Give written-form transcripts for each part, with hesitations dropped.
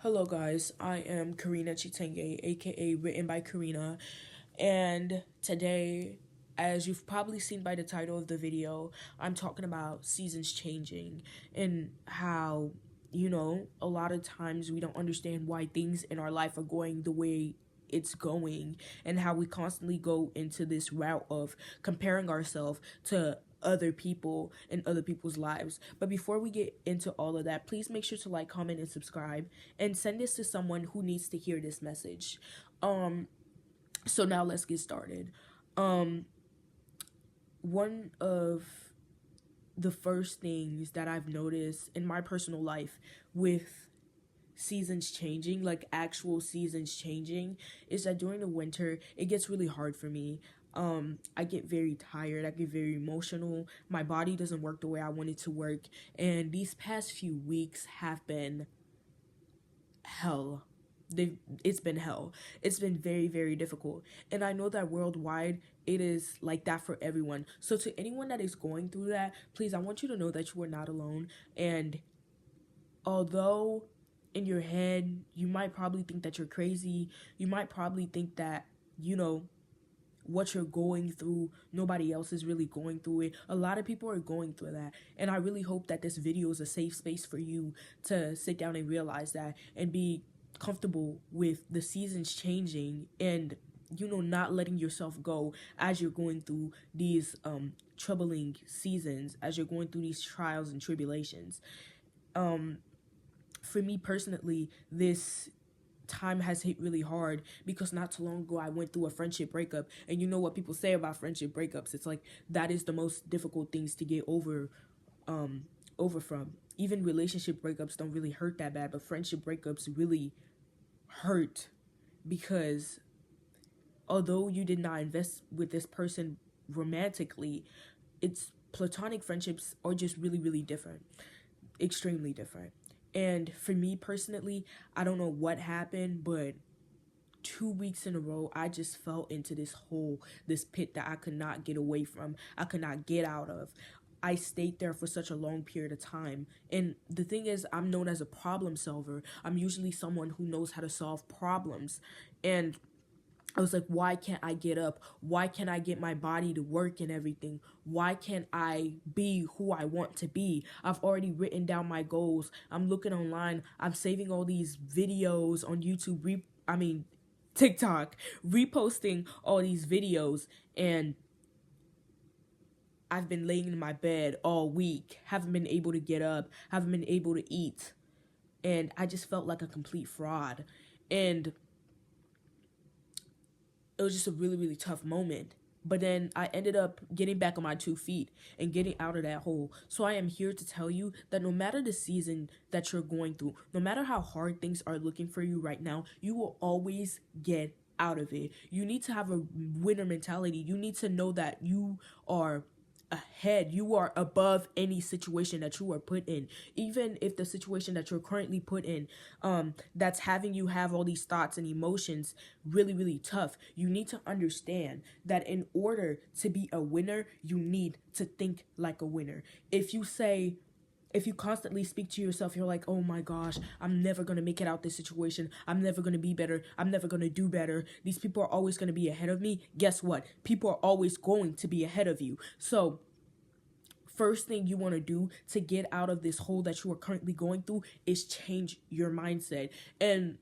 Hello guys, I am Karina Chitenge, aka Written by Karina, and today, as you've probably seen by the title of the video, I'm talking about seasons changing and how, a lot of times we don't understand why things in our life are going the way it's going, and how we constantly go into this route of comparing ourselves to other people and other people's lives. But before we get into all of that, please make sure to like, comment, and subscribe, and send this to someone who needs to hear this message. So now let's get started. One of the first things that I've noticed in my personal life with seasons changing, like actual seasons changing, is that during the winter it gets really hard for me. I get very tired, I get very emotional, my body doesn't work the way I want it to work, and these past few weeks have been hell. It's been hell. It's been very, very difficult. And I know that worldwide it is like that for everyone. So to anyone that is going through that, please, I want you to know that you are not alone. And although in your head you might probably think that you're crazy, you might probably think that, what you're going through, nobody else is really going through it. A lot of people are going through that, and I really hope that this video is a safe space for you to sit down and realize that and be comfortable with the seasons changing, and not letting yourself go as you're going through these troubling seasons, as you're going through these trials and tribulations. For me personally, this time has hit really hard because not too long ago I went through a friendship breakup, and you know what people say about friendship breakups, it's like that is the most difficult things to get from. Even relationship breakups don't really hurt that bad, but friendship breakups really hurt, because although you did not invest with this person romantically, it's platonic friendships are just really, really different, extremely different. And for me personally, I don't know what happened, but 2 weeks in a row, I just fell into this hole, this pit that I could not get away from, I could not get out of. I stayed there for such a long period of time. And the thing is, I'm known as a problem solver. I'm usually someone who knows how to solve problems. And I was like, why can't I get up? Why can't I get my body to work and everything? Why can't I be who I want to be? I've already written down my goals. I'm looking online. I'm saving all these videos on YouTube, TikTok, reposting all these videos. And I've been laying in my bed all week, haven't been able to get up, haven't been able to eat. And I just felt like a complete fraud. And it was just a really, really tough moment. But then I ended up getting back on my 2 feet and getting out of that hole. So I am here to tell you that no matter the season that you're going through, no matter how hard things are looking for you right now, you will always get out of it. You need to have a winner mentality. You need to know that you are ahead, you are above any situation that you are put in. Even if the situation that you're currently put in, that's having you have all these thoughts and emotions really, really tough, you need to understand that in order to be a winner, you need to think like a winner. If you constantly speak to yourself, you're like, oh my gosh, I'm never going to make it out this situation. I'm never going to be better. I'm never going to do better. These people are always going to be ahead of me. Guess what? People are always going to be ahead of you. So first thing you want to do to get out of this hole that you are currently going through is change your mindset. And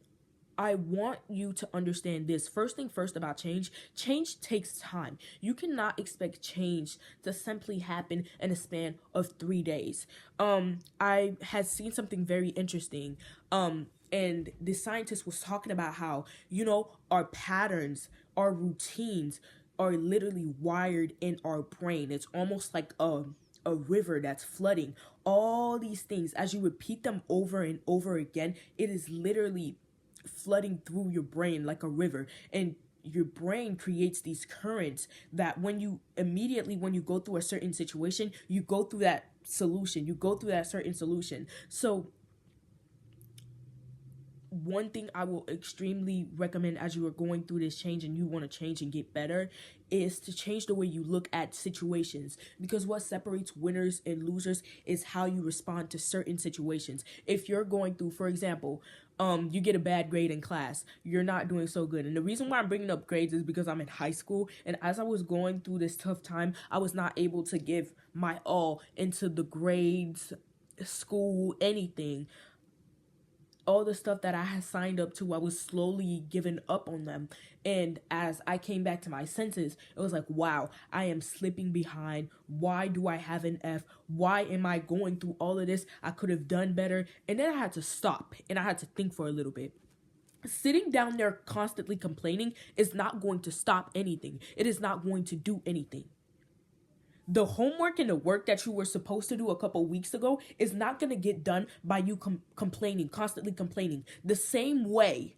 I want you to understand this. First thing first about change takes time. You cannot expect change to simply happen in a span of 3 days. I had seen something very interesting. And the scientist was talking about how, our patterns, our routines are literally wired in our brain. It's almost like a river that's flooding. All these things, as you repeat them over and over again, it is literally flooding through your brain like a river. And your brain creates these currents that when you go through a certain situation, you go through that solution, you go through that certain solution. So one thing I will extremely recommend as you are going through this change and you want to change and get better is to change the way you look at situations, because what separates winners and losers is how you respond to certain situations. If you're going through, for example, you get a bad grade in class, you're not doing so good. And the reason why I'm bringing up grades is because I'm in high school, and as I was going through this tough time, I was not able to give my all into the grades, school, anything. All the stuff that I had signed up to, I was slowly giving up on them. And as I came back to my senses, it was like, wow, I am slipping behind. Why do I have an F? Why am I going through all of this? I could have done better. And then I had to stop and I had to think for a little bit. Sitting down there constantly complaining is not going to stop anything. It is not going to do anything. The homework and the work that you were supposed to do a couple weeks ago is not going to get done by you complaining, constantly complaining. The same way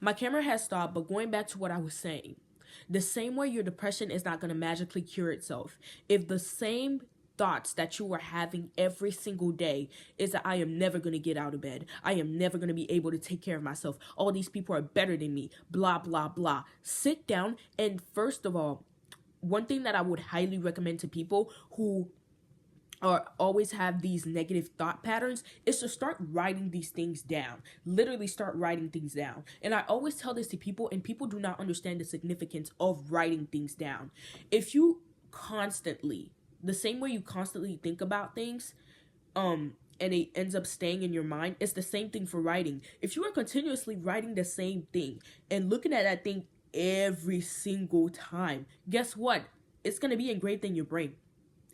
my camera has stopped, but going back to what I was saying, the same way your depression is not going to magically cure itself. If the same thoughts that you are having every single day is that I am never going to get out of bed, I am never going to be able to take care of myself, all these people are better than me, blah, blah, blah. Sit down and first of all, one thing that I would highly recommend to people who always have these negative thought patterns is to start writing these things down. Literally start writing things down. And I always tell this to people, and people do not understand the significance of writing things down. If you constantly, the same way you constantly think about things, and it ends up staying in your mind, it's the same thing for writing. If you are continuously writing the same thing and looking at that thing every single time, guess what? It's going to be engraved in your brain.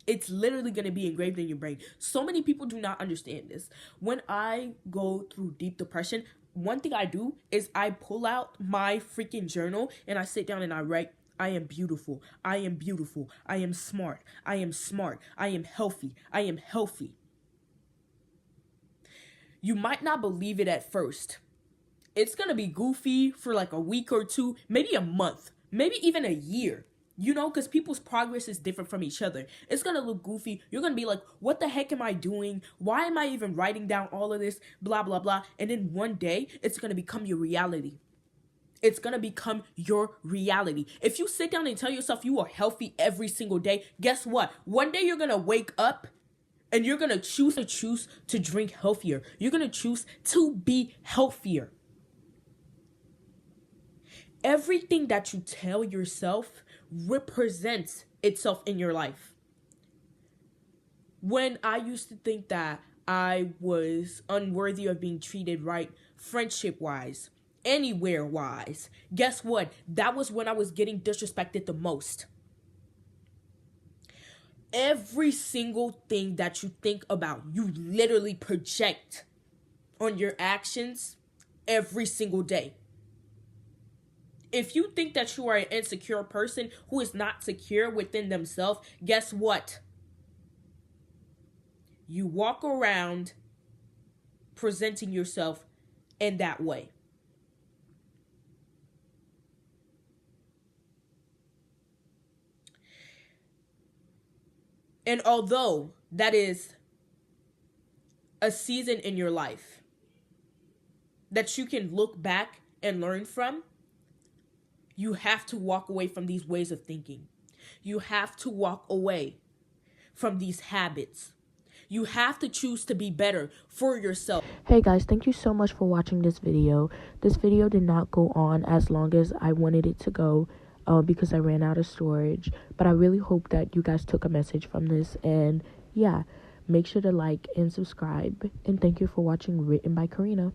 It's literally going to be engraved in your brain. So many people do not understand this. When I go through deep depression, one thing I do is I pull out my freaking journal and I sit down and I write, I am beautiful. I am beautiful. I am smart. I am smart. I am healthy. I am healthy. You might not believe it at first. It's going to be goofy for like a week or two, maybe a month, maybe even a year, you know, because people's progress is different from each other. It's going to look goofy. You're going to be like, what the heck am I doing? Why am I even writing down all of this? Blah, blah, blah. And then one day it's going to become your reality. It's going to become your reality. If you sit down and tell yourself you are healthy every single day, guess what? One day you're going to wake up and you're going to choose to drink healthier. You're going to choose to be healthier. Everything that you tell yourself represents itself in your life. When I used to think that I was unworthy of being treated right, friendship-wise, anywhere-wise, guess what? That was when I was getting disrespected the most. Every single thing that you think about, you literally project on your actions every single day. If you think that you are an insecure person who is not secure within themselves, guess what? You walk around presenting yourself in that way. And although that is a season in your life that you can look back and learn from, you have to walk away from these ways of thinking. You have to walk away from these habits. You have to choose to be better for yourself. Hey guys, thank you so much for watching this video. This video did not go on as long as I wanted it to go because I ran out of storage. But I really hope that you guys took a message from this. And yeah, make sure to like and subscribe. And thank you for watching Written by Karina.